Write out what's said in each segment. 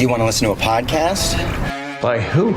You want to listen to a podcast? By who?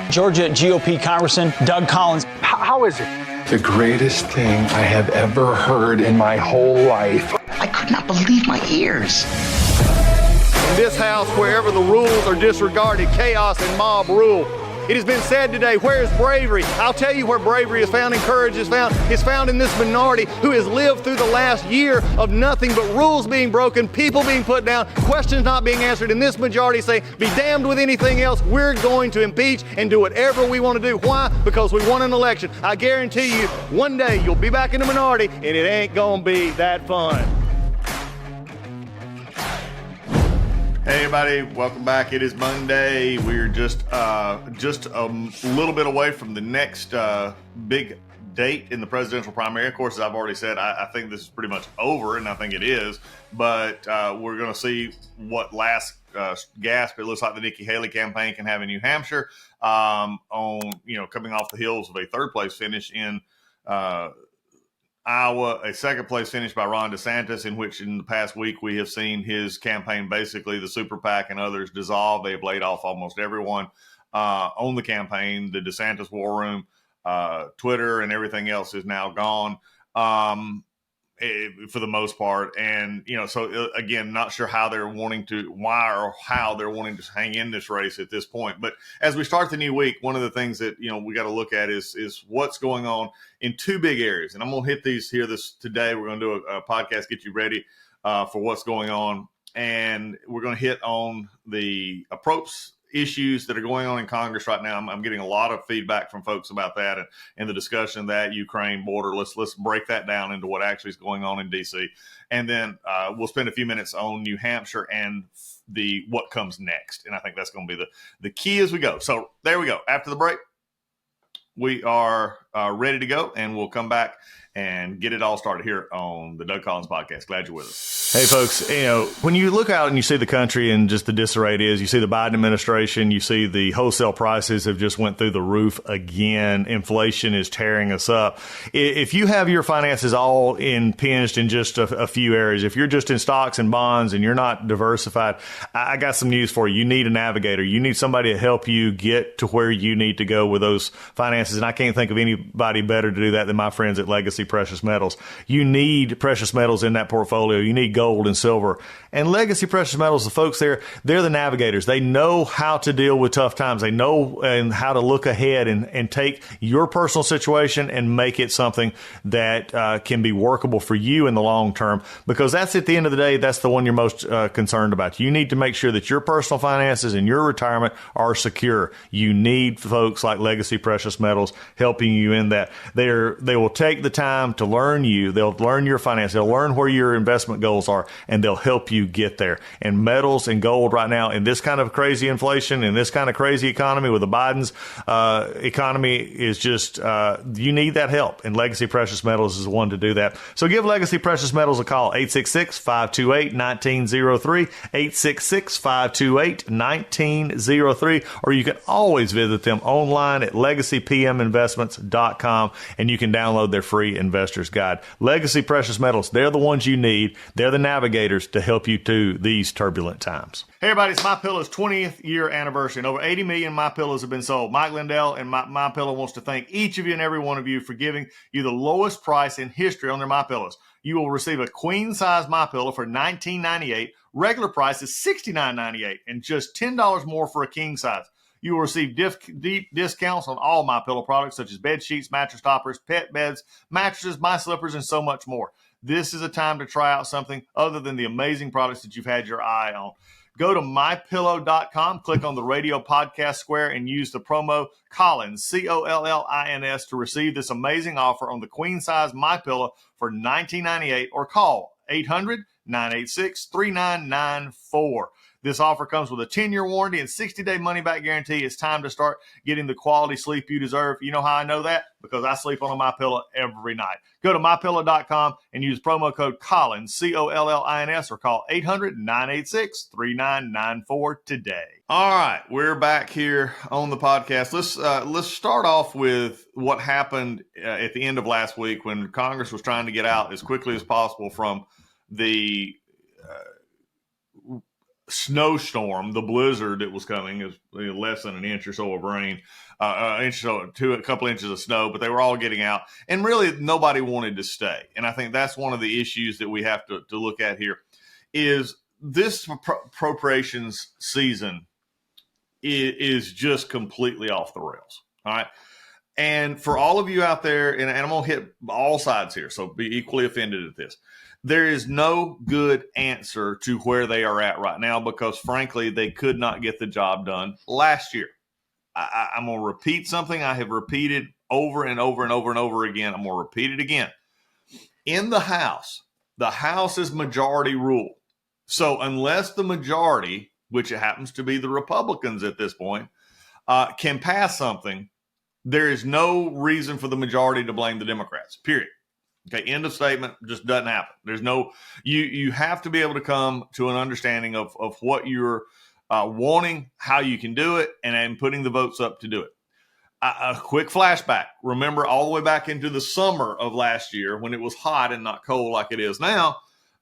Georgia GOP Congressman Doug Collins. How is it? The greatest thing I have ever heard in my whole life. I could not believe my ears. In this house, wherever the rules are disregarded, chaos and mob rule. It has been said today, where is bravery? I'll tell you where bravery is found and courage is found. It's found in this minority who has lived through the last year of nothing but rules being broken, people being put down, questions not being answered. And this majority say, be damned with anything else. We're going to impeach and do whatever we want to do. Why? Because we won an election. I guarantee you, one day you'll be back in the minority and it ain't going to be that fun. Hey everybody, welcome back. It is Monday. We're just a little bit away from the next big date in the presidential primary. Of course, as I've already said, I think this is pretty much over, and I think it is. But we're going to see what last gasp it looks like the Nikki Haley campaign can have in New Hampshire, coming off the heels of a third place finish in Iowa, a second place finish by Ron DeSantis, in which in the past week we have seen his campaign, basically the super PAC and others, dissolve. They have laid off almost everyone on the campaign. The DeSantis war room, Twitter and everything else is now gone for the most part. And, so again, not sure how they're wanting to hang in this race at this point. But as we start the new week, one of the things that, we got to look at is what's going on in two big areas. And I'm going to hit these here today. We're going to do a podcast, get you ready for what's going on. And we're going to hit on the approach issues that are going on in Congress right now. I'm getting a lot of feedback from folks about that and the discussion of that Ukraine border. Let's break that down into what actually is going on in D.C. And then we'll spend a few minutes on New Hampshire and what comes next. And I think that's going to be the key as we go. So there we go. After the break, we are ready to go, and we'll come back and get it all started here on the Doug Collins Podcast. Glad you're with us. Hey, folks, when you look out and you see the country and just the disarray it is, you see the Biden administration, you see the wholesale prices have just went through the roof again. Inflation is tearing us up. If you have your finances all impinged in just a few areas, if you're just in stocks and bonds and you're not diversified, I got some news for you. You need a navigator. You need somebody to help you get to where you need to go with those finances. And I can't think of anybody better to do that than my friends at Legacy Precious Metals. You need precious metals in that portfolio. You need gold and silver. And Legacy Precious Metals, the folks there, they're the navigators. They know how to deal with tough times. They know and how to look ahead and take your personal situation and make it something that can be workable for you in the long term, because that's at the end of the day, that's the one you're most concerned about. You need to make sure that your personal finances and your retirement are secure. You need folks like Legacy Precious Metals helping you in that. They will take the time to learn you. They'll learn your finances. They'll learn where your investment goals are, and they'll help you get there. And metals and gold right now, in this kind of crazy inflation, in this kind of crazy economy with the Biden's economy, is just, you need that help. And Legacy Precious Metals is the one to do that. So give Legacy Precious Metals a call, 866-528-1903, 866-528-1903, or you can always visit them online at legacypminvestments.com, and you can download their free investor's guide. Legacy Precious Metals, they're the ones you need. They're the navigators to help you through these turbulent times. Hey everybody, it's MyPillow's 20th year anniversary, and over 80 million MyPillows have been sold. Mike Lindell and MyPillow wants to thank each of you and every one of you for giving you the lowest price in history on their MyPillows. You will receive a queen-size MyPillow for $19.98. Regular price is $69.98, and just $10 more for a king size. You will receive deep discounts on all MyPillow products, such as bed sheets, mattress toppers, pet beds, mattresses, my slippers, and so much more. This is a time to try out something other than the amazing products that you've had your eye on. Go to mypillow.com, click on the radio podcast square, and use the promo Collins, Collins, to receive this amazing offer on the queen size MyPillow for $19.98, or call 800-986-3994. This offer comes with a 10-year warranty and 60-day money-back guarantee. It's time to start getting the quality sleep you deserve. You know how I know that? Because I sleep on a MyPillow every night. Go to mypillow.com and use promo code Collins, Collins, or call 800-986-3994 today. All right, we're back here on the podcast. Let's start off with what happened at the end of last week when Congress was trying to get out as quickly as possible from the snowstorm, the blizzard that was coming, is less than an inch or so of rain, inch or so, a couple inches of snow, but they were all getting out, and really nobody wanted to stay. And I think that's one of the issues that we have to look at here is this appropriations season is just completely off the rails. All right. And for all of you out there, and I'm going to hit all sides here, so be equally offended at this. There is no good answer to where they are at right now because, frankly, they could not get the job done last year. I'm going to repeat something I have repeated over and over and over and over again. I'm going to repeat it again. In the House is majority rule. So unless the majority, which it happens to be the Republicans at this point, can pass something, there is no reason for the majority to blame the Democrats, period. Okay, end of statement. Just doesn't happen. There's no, you have to be able to come to an understanding of what you're wanting, how you can do it, and putting the votes up to do it. A quick flashback. Remember all the way back into the summer of last year when it was hot and not cold like it is now,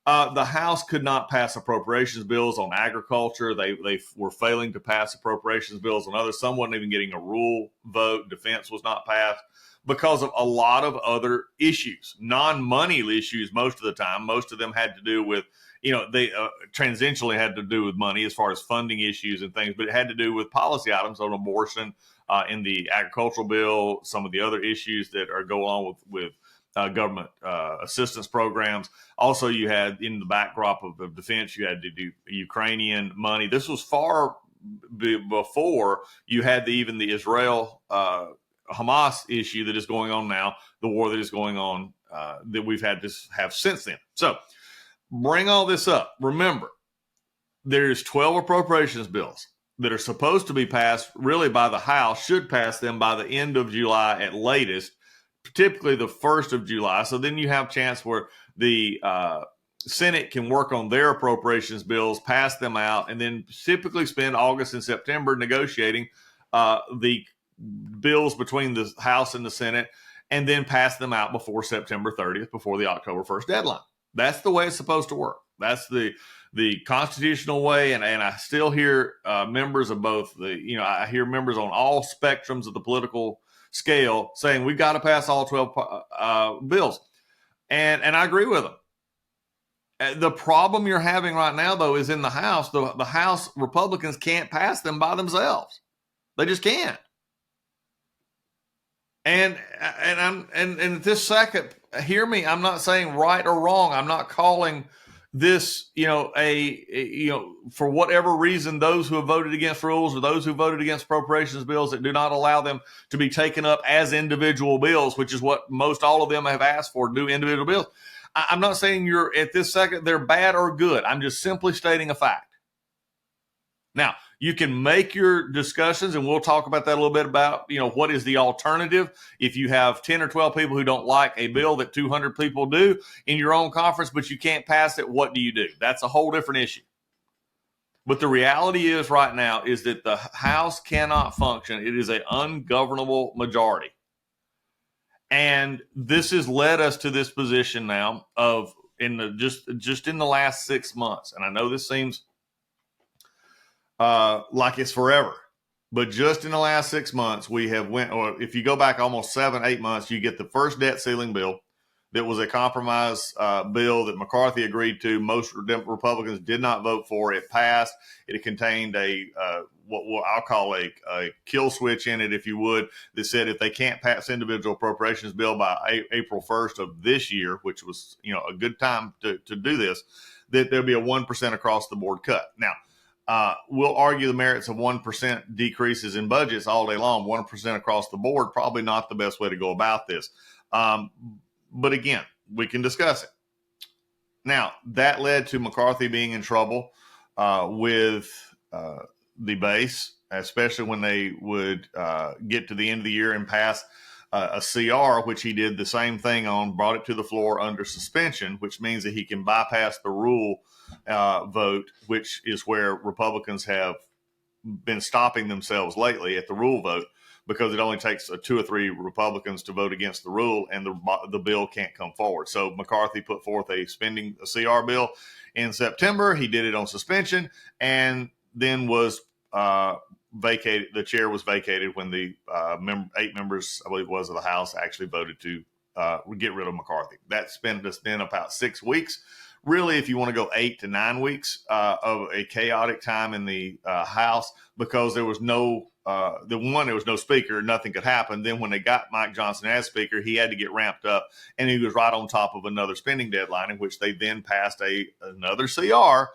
the House could not pass appropriations bills on agriculture. They were failing to pass appropriations bills on others. Some wasn't even getting a rule vote. Defense was not passed because of a lot of other issues, non-money issues most of the time. Most of them had to do with, they transiently had to do with money as far as funding issues and things, but it had to do with policy items on abortion in the agricultural bill, some of the other issues that are going on with government assistance programs. Also, you had in the backdrop of defense, you had to do Ukrainian money. This was far before you had even the Israel Hamas issue that is going on now, the war that is going on that we've had to have since then. So bring all this up. Remember, there's 12 appropriations bills that are supposed to be passed really by the House, should pass them by the end of July at latest, typically the 1st of July. So then you have a chance where the Senate can work on their appropriations bills, pass them out, and then typically spend August and September negotiating the bills between the House and the Senate, and then pass them out before September 30th, before the October 1st deadline. That's the way it's supposed to work. That's the constitutional way, and I still hear members of both I hear members on all spectrums of the political scale saying we've got to pass all 12 bills, and I agree with them. The problem you're having right now, though, is in the House. The House Republicans can't pass them by themselves; they just can't. And at this second, hear me. I'm not saying right or wrong. I'm not calling this, for whatever reason, those who have voted against rules or those who voted against appropriations bills that do not allow them to be taken up as individual bills, which is what most all of them have asked for, do individual bills. I'm not saying you're at this second they're bad or good. I'm just simply stating a fact. Now, you can make your discussions, and we'll talk about that a little bit about, what is the alternative. If you have 10 or 12 people who don't like a bill that 200 people do in your own conference, but you can't pass it, what do you do? That's a whole different issue. But the reality is right now is that the House cannot function. It is an ungovernable majority. And this has led us to this position now of just in the last 6 months. And I know this seems like it's forever, but just in the last 6 months, we have or if you go back almost 7-8 months, you get the first debt ceiling bill that was a compromise bill that McCarthy agreed to. Most Republicans did not vote for. It passed. It contained what I'll call a kill switch in it, if you would, that said if they can't pass individual appropriations bill by April 1st of this year, which was a good time to do this, that there'll be a 1% across the board cut. Now, we'll argue the merits of 1% decreases in budgets all day long. 1% across the board, probably not the best way to go about this. But again, we can discuss it. Now, that led to McCarthy being in trouble with the base, especially when they would get to the end of the year and pass a CR, which he did the same thing on, brought it to the floor under suspension, which means that he can bypass the rule vote, which is where Republicans have been stopping themselves lately at the rule vote. because it only takes 2 or 3 Republicans to vote against the rule, and the bill can't come forward. So McCarthy put forth a CR bill in September. He did it on suspension, and then was vacated. The chair was vacated when the 8 members, I believe it was, of the House actually voted to get rid of McCarthy. That spent us then about 6 weeks. Really, if you want to go 8 to 9 weeks of a chaotic time in the House, because there was no there was no speaker, nothing could happen. Then when they got Mike Johnson as speaker, he had to get ramped up, and he was right on top of another spending deadline, in which they then passed another CR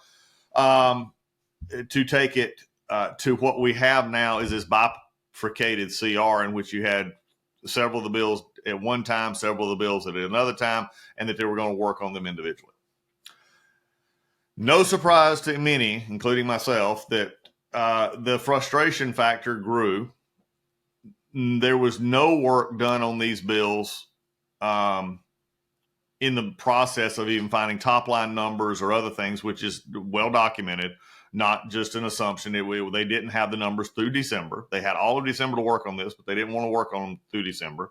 to take it to what we have now is this bifurcated CR, in which you had several of the bills at one time, several of the bills at another time, and that they were going to work on them individually. No surprise to many, including myself, that the frustration factor grew. There was no work done on these bills in the process of even finding top line numbers or other things, which is well documented, not just an assumption. They didn't have the numbers through December. They had all of December to work on this, but they didn't want to work on them through December.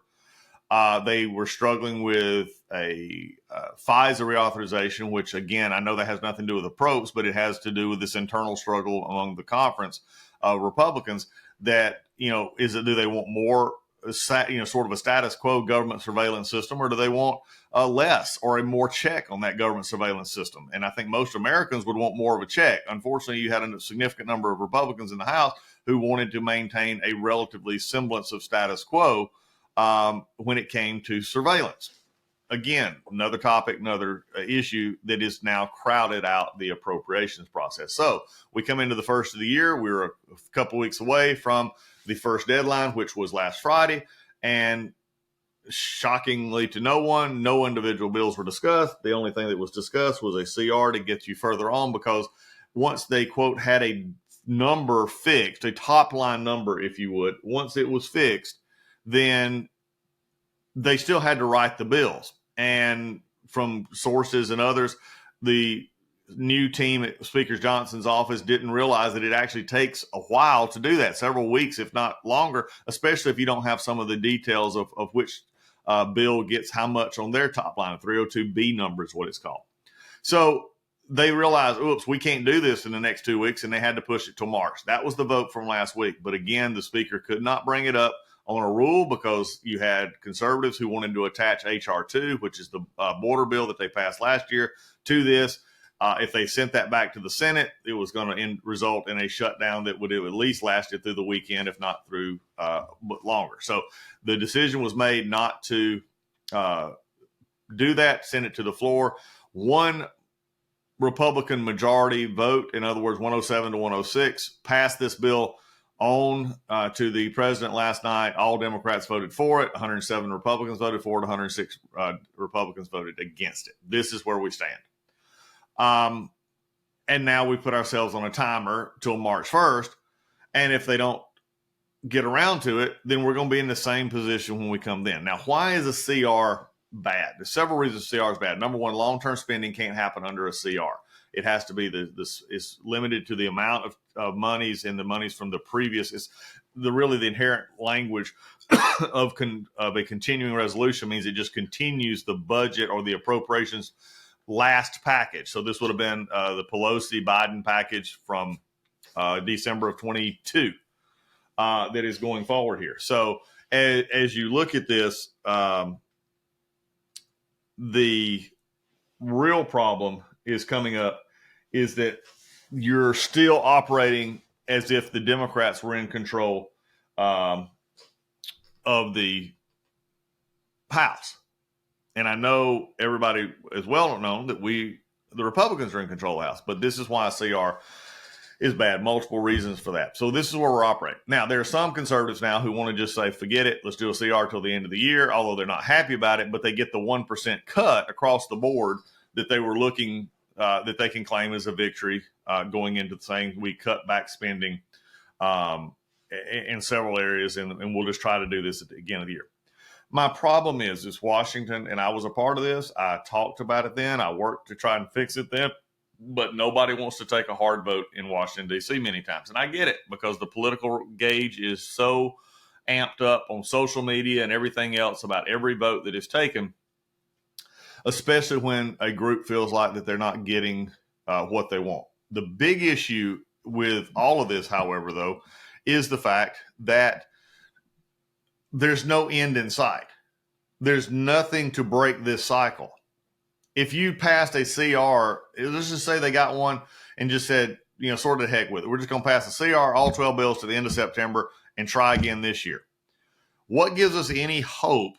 They were struggling with a FISA reauthorization, which, again, I know that has nothing to do with the probes, but it has to do with this internal struggle among the conference Republicans that, do they want more, sort of a status quo government surveillance system, or do they want less or a more check on that government surveillance system? And I think most Americans would want more of a check. Unfortunately, you had a significant number of Republicans in the House who wanted to maintain a relatively semblance of status quo when it came to surveillance. Again, another topic, another issue that is now crowded out the appropriations process. So we come into the first of the year. We were a couple weeks away from the first deadline, which was last Friday. And shockingly to no one, no individual bills were discussed. The only thing that was discussed was a CR to get you further on, because once they, quote, had a number fixed, a top line number, if you would, once it was fixed, then they still had to write the bills. And from sources and others, the new team at Speaker Johnson's office didn't realize that it actually takes a while to do that, several weeks, if not longer, especially if you don't have some of the details of which bill gets how much on their top line. 302B number is what it's called. So they realized, oops, we can't do this in the next 2 weeks, and they had to push it till March. That was the vote from last week. But again, the speaker could not bring it up on a rule, because you had conservatives who wanted to attach H.R. 2, which is the border bill that they passed last year, to this. If they sent that back to the Senate, it was going to result in a shutdown that would have at least lasted through the weekend, if not through but longer. So the decision was made not to do that, send it to the floor. One Republican majority vote, in other words, 107 to 106, passed this bill on to the president last night. All Democrats voted for it. 107 Republicans voted for it. 106 Republicans voted against it. This is where we stand. And now we put ourselves on a timer till March 1st. And if they don't get around to it, then we're going to be in the same position when we come then. Now, why is a CR bad? There's several reasons CR is bad. Number one, long-term spending can't happen under a CR. It has to be it's limited to the amount of monies, and the monies from the previous. It's the inherent language of a continuing resolution means it just continues the budget or the appropriations last package. So this would have been the Pelosi-Biden package from December of 22 that is going forward here. So as you look at this, the real problem is coming up is that you're still operating as if the Democrats were in control of the House. And I know everybody is well known that the Republicans are in control of the House, but this is why CR is bad. Multiple reasons for that. So this is where we're operating. Now, there are some conservatives now who want to just say, forget it, let's do a CR till the end of the year, although they're not happy about it, but they get the 1% cut across the board that they were looking, that they can claim as a victory going into saying we cut back spending in several areas, and we'll just try to do this at the beginning of the year. My problem is Washington, and I was a part of this. I talked about it then. I worked to try and fix it then, but nobody wants to take a hard vote in Washington, D.C. many times. And I get it, because the political gauge is so amped up on social media and everything else about every vote that is taken, especially when a group feels like that they're not getting what they want. The big issue with all of this, however, though, is the fact that there's no end in sight. There's nothing to break this cycle. If you passed a CR, let's just say they got one and just said, sort of the heck with it. We're just going to pass a CR, all 12 bills to the end of September and try again this year. What gives us any hope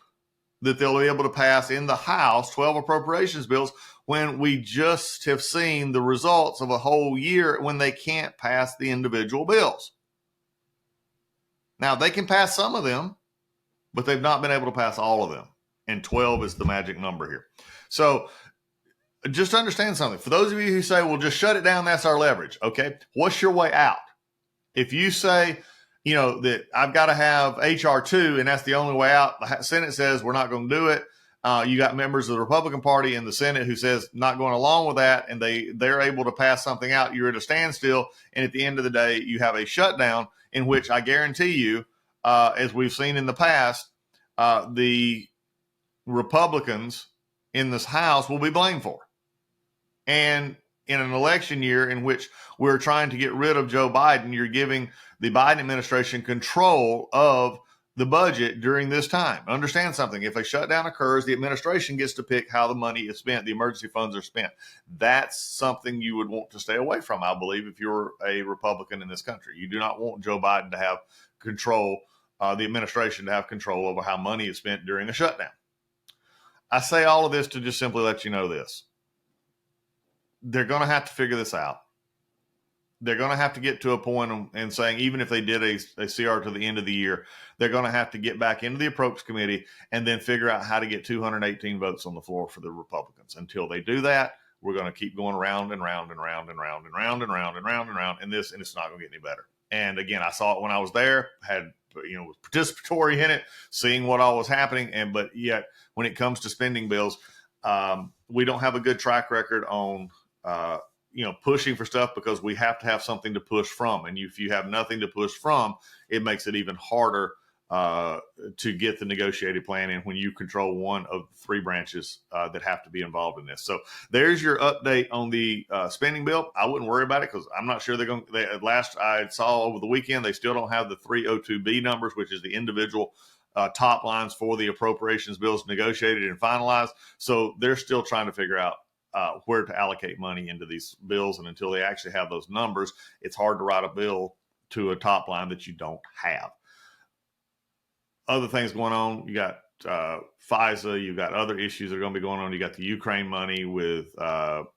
that they'll be able to pass in the House 12 appropriations bills when we just have seen the results of a whole year when they can't pass the individual bills? Now, they can pass some of them, but they've not been able to pass all of them. And 12 is the magic number here. So just understand something. For those of you who say, well, just shut it down, that's our leverage. Okay, what's your way out? If you say, that I've got to have HR 2 and that's the only way out, the Senate says we're not going to do it. You got members of the Republican Party in the Senate who says not going along with that, and they're able to pass something out. You're at a standstill, and at the end of the day, you have a shutdown in which I guarantee you, as we've seen in the past, the Republicans in this House will be blamed for. And in an election year in which we're trying to get rid of Joe Biden, you're giving the Biden administration control of the budget during this time. Understand something. If a shutdown occurs, the administration gets to pick how the money is spent. The emergency funds are spent. That's something you would want to stay away from, I believe, if you're a Republican in this country. You do not want Joe Biden to have control, the administration to have control over how money is spent during a shutdown. I say all of this to just simply let you know this. They're going to have to figure this out. They're going to have to get to a point and saying, even if they did a CR to the end of the year, they're going to have to get back into the Appropriations Committee and then figure out how to get 218 votes on the floor for the Republicans. Until they do that, we're going to keep going round and round and round and round and round and round and round and round and it's not going to get any better. And again, I saw it when I was there, was participatory in it, seeing what all was happening. But yet, when it comes to spending bills, we don't have a good track record on pushing for stuff because we have to have something to push from. And if you have nothing to push from, it makes it even harder to get the negotiated plan in when you control one of the three branches that have to be involved in this. So there's your update on the spending bill. I wouldn't worry about it because I'm not sure they're going to. Last I saw over the weekend, they still don't have the 302B numbers, which is the individual top lines for the appropriations bills negotiated and finalized. So they're still trying to figure out where to allocate money into these bills. And until they actually have those numbers, it's hard to write a bill to a top line that you don't have. Other things going on, you got FISA, you've got other issues that are going to be going on. You got the Ukraine money with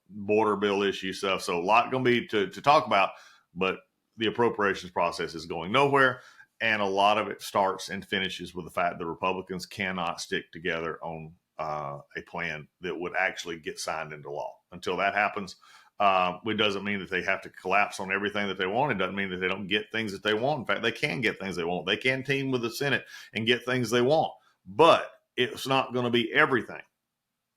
border bill issue stuff. So a lot going to be to talk about, but the appropriations process is going nowhere. And a lot of it starts and finishes with the fact that Republicans cannot stick together on a plan that would actually get signed into law. Until that happens, it doesn't mean that they have to collapse on everything that they want. It doesn't mean that they don't get things that they want. In fact, they can get things they want. They can team with the Senate and get things they want, but it's not going to be everything.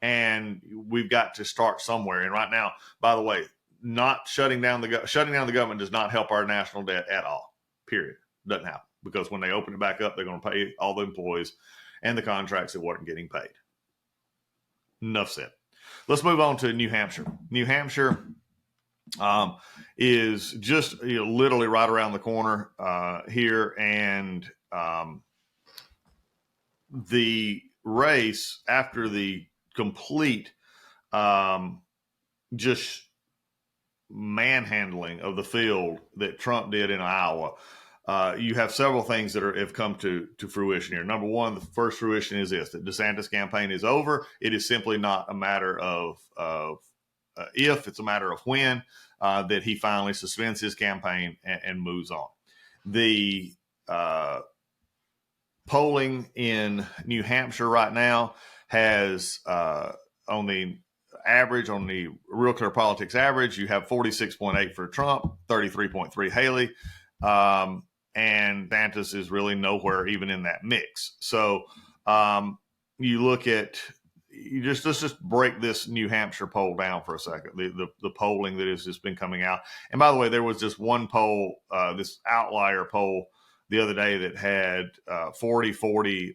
And we've got to start somewhere. And right now, by the way, not shutting down the government does not help our national debt at all. Period. Doesn't happen, because when they open it back up, they're going to pay all the employees and the contracts that weren't getting paid. Enough said. Let's move on to New Hampshire. New Hampshire is just literally right around the corner here, and the race, after the complete just manhandling of the field that Trump did in Iowa, you have several things that have come to fruition here. Number one, the first fruition is this: that DeSantis' campaign is over. It is simply not a matter of if, it's a matter of when that he finally suspends his campaign and moves on. The polling in New Hampshire right now has on the average, on the Real Clear Politics average, you have 46.8 for Trump, 33.3 Haley. And DeSantis is really nowhere even in that mix. So you look at, let's just break this New Hampshire poll down for a second, the polling that has just been coming out. And by the way, there was just one poll, this outlier poll the other day that had 40-40.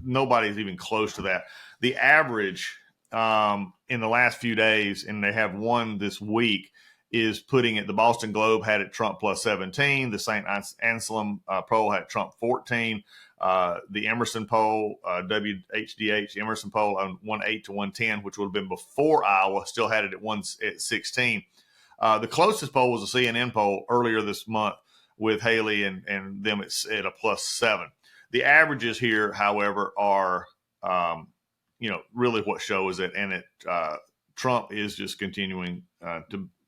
Nobody's even close to that. The average in the last few days, and they have one this week, is putting it. The Boston Globe had it Trump plus 17. The St. Anselm poll had Trump 14. The Emerson poll, WHDH Emerson poll on 108 to 110, which would have been before Iowa, still had it at 16. The closest poll was a CNN poll earlier this month with Haley and them at a plus 7. The averages here, however, are really what shows it, and Trump is just continuing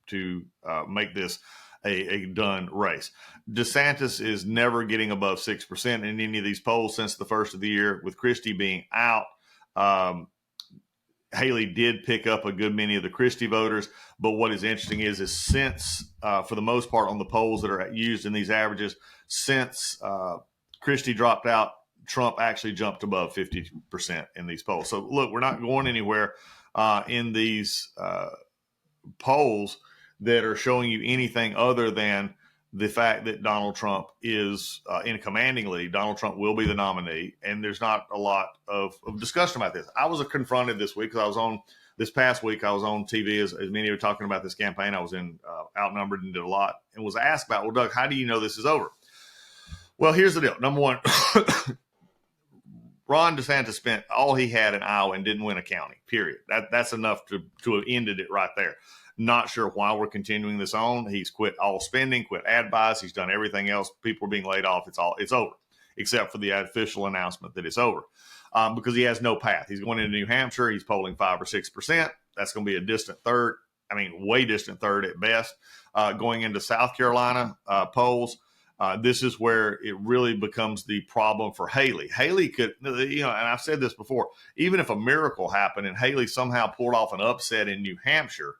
to make this a done race. DeSantis is never getting above 6% in any of these polls since the first of the year. With Christie being out, Haley did pick up a good many of the Christie voters. But what is interesting is since, for the most part, on the polls that are used in these averages, since Christie dropped out, Trump actually jumped above 50% in these polls. So, look, we're not going anywhere in these polls that are showing you anything other than the fact that Donald Trump is in a commanding lead. Donald Trump will be the nominee, and there's not a lot of discussion about this. I was confronted this week because this past week I was on TV as many were talking about this campaign. I was outnumbered and did a lot, and was asked about, well, Doug, how do you know this is over? Well, here's the deal. Number one, Ron DeSantis spent all he had in Iowa and didn't win a county, period. That's enough to have ended it right there. Not sure why we're continuing this on. He's quit all spending, quit ad buys. He's done everything else. People are being laid off. It's over, except for the official announcement that it's over, because he has no path. He's going into New Hampshire. He's polling 5 or 6%. That's going to be a distant third. I mean, way distant third at best. Going into South Carolina polls, this is where it really becomes the problem for Haley. Haley could, and I've said this before, even if a miracle happened and Haley somehow pulled off an upset in New Hampshire,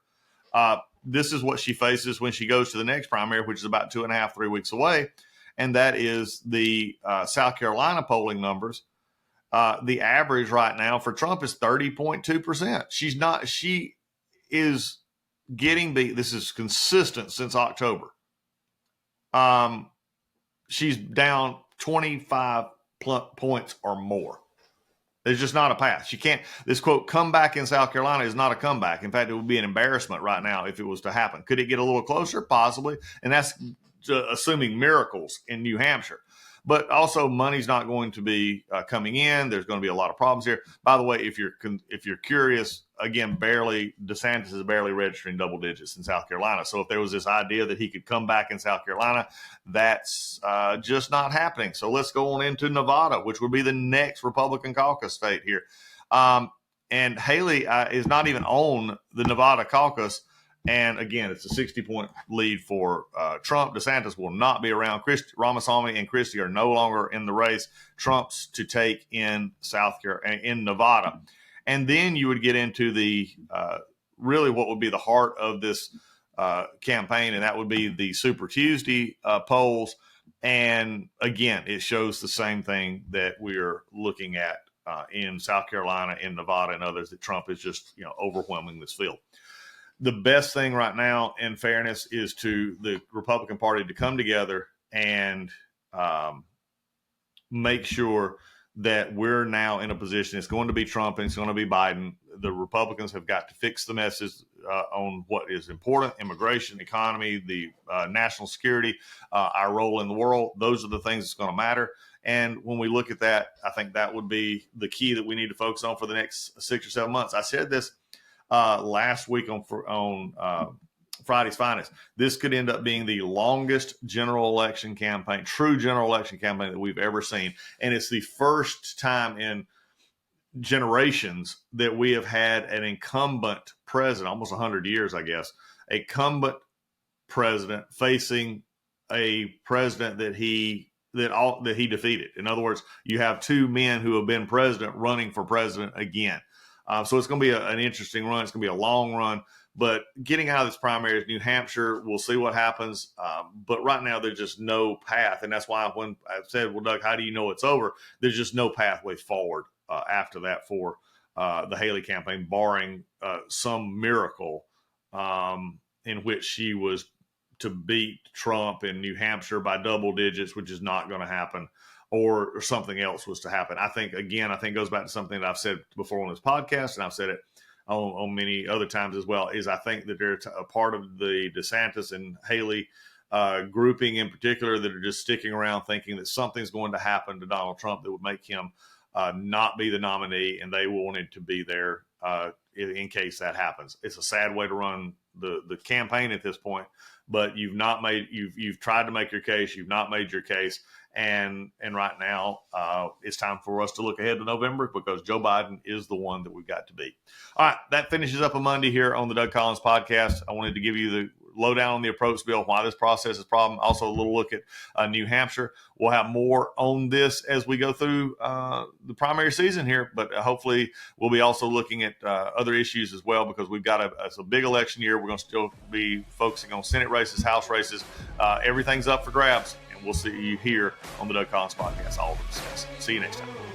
this is what she faces when she goes to the next primary, which is about 2.5, 3 weeks away. And that is the South Carolina polling numbers. The average right now for Trump is 30.2%. She is getting beat. This is consistent since October. She's down 25 points or more. There's just not a path. She can't. This quote comeback in South Carolina is not a comeback. In fact, it would be an embarrassment right now if it was to happen. Could it get a little closer? Possibly. And that's assuming miracles in New Hampshire. But also, money's not going to be coming in. There's going to be a lot of problems here. By the way, if you're curious, again, DeSantis is barely registering double digits in South Carolina. So if there was this idea that he could come back in South Carolina, that's just not happening. So let's go on into Nevada, which would be the next Republican caucus state here. And Haley is not even on the Nevada caucus. And again, it's a 60-point lead for Trump. DeSantis will not be around. Ramaswamy and Christie are no longer in the race. Trump's to take in in Nevada. And then you would get into the really what would be the heart of this campaign, and that would be the Super Tuesday polls. And again, it shows the same thing that we're looking at in South Carolina, in Nevada, and others, that Trump is just overwhelming this field. The best thing right now, in fairness, is to the Republican Party to come together and make sure that we're now in a position. It's going to be Trump and it's going to be Biden. The Republicans have got to fix the messes on what is important: immigration, economy, the national security, our role in the world. Those are the things that's going to matter. And when we look at that, I think that would be the key that we need to focus on for the next 6 or 7 months. I said this last week on Friday's Finest. This could end up being the longest general election campaign, true general election campaign that we've ever seen. And it's the first time in generations that we have had an incumbent president, almost 100 years, I guess, a incumbent president facing a president that he defeated. In other words, you have two men who have been president running for president again. So it's going to be an interesting run. It's going to be a long run. But getting out of this primary, New Hampshire, we'll see what happens. But right now, there's just no path. And that's why when I said, well, Doug, how do you know it's over? There's just no pathway forward after that for the Haley campaign, barring some miracle in which she was to beat Trump in New Hampshire by double digits, which is not going to happen, or something else was to happen. I think it goes back to something that I've said before on this podcast, and I've said it on many other times as well, is I think that they're a part of the DeSantis and Haley grouping in particular that are just sticking around thinking that something's going to happen to Donald Trump that would make him not be the nominee, and they wanted to be there in case that happens. It's a sad way to run the campaign at this point, but you've tried to make your case, you've not made your case, and right now it's time for us to look ahead to November, because Joe Biden is the one that we've got to beat. All right, that finishes up a Monday here on the Doug Collins podcast. I wanted to give you the lowdown on the approach bill, why this process is a problem. Also, a little look at New Hampshire. We'll have more on this as we go through the primary season here, but hopefully we'll be also looking at other issues as well, because we've got a big election year. We're going to still be focusing on Senate races, House races. Everything's up for grabs, and we'll see you here on the Doug Collins podcast. All to discuss. See you next time.